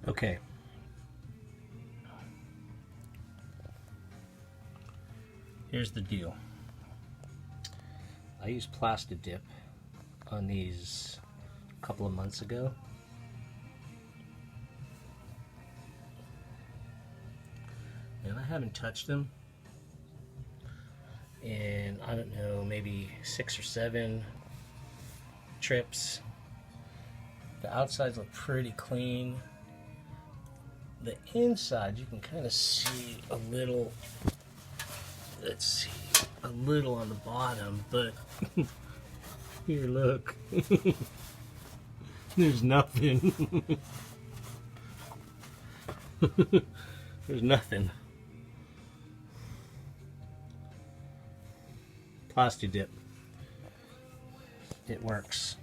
Okay. Here's the deal. I used Plastidip on these a couple of months ago. And I haven't touched them in, I don't know, maybe 6 or 7 trips. The outsides look pretty clean. The inside, you can kind of see a little, let's see, a little on the bottom, but here, look. There's nothing. There's nothing. Plastidip. It works.